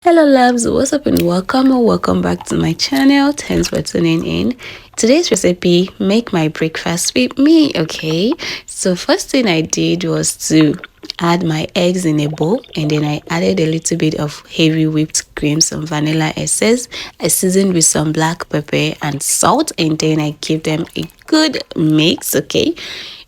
Hello loves, what's up and welcome or welcome back to my channel. Thanks for tuning in. Today's recipe, make my breakfast with me. Okay, so first thing I did was to add my eggs in a bowl, and then I added a little bit of heavy whipped cream, some vanilla essence. I seasoned with some black pepper and salt, and then I give them a good mix. Okay,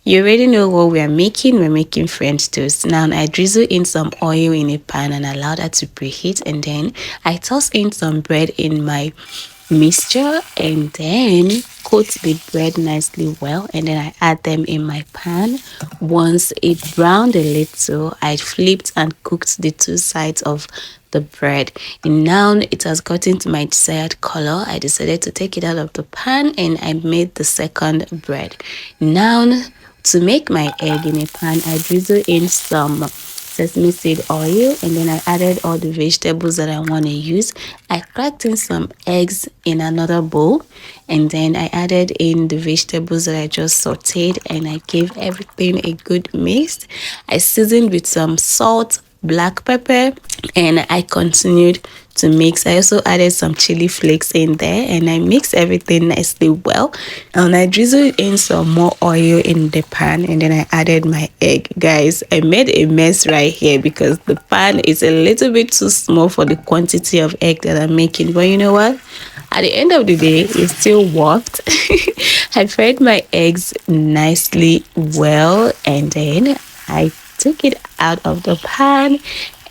you already know what we are making. We're making French toast. Now I drizzle in some oil in a pan and allow that to preheat, and then I toss in some bread in my mixture and then coat the bread nicely well, and then I add them in my pan. Once it browned a little, I flipped and cooked the two sides of the bread. And now it has gotten to my desired color. I decided to take it out of the pan and I made the second bread. Now to make my egg in a pan, I drizzle in some sesame seed oil, and then I added all the vegetables that I want to use. I cracked in some eggs in another bowl, and then I added in the vegetables that I just sauteed, and I gave everything a good mix. I seasoned with some salt, black pepper, and I continued to mix. I also added some chili flakes in there, and I mixed everything nicely well, and I drizzled in some more oil in the pan, and then I added my egg. Guys, I made a mess right here because the pan is a little bit too small for the quantity of egg that I'm making, but you know what, at the end of the day it still worked. I fried my eggs nicely well, and then I took it out of the pan,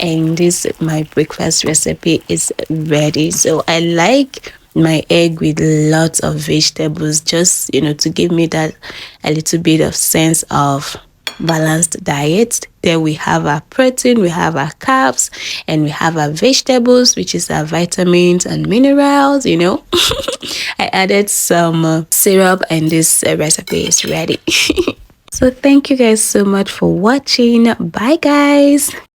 and this my breakfast recipe is ready. So I like my egg with lots of vegetables, just to give me that a little bit of sense of balanced diet. Then we have our protein, we have our carbs, and we have our vegetables, which is our vitamins and minerals. I added some syrup, and this recipe is ready. So thank you guys so much for watching. Bye guys.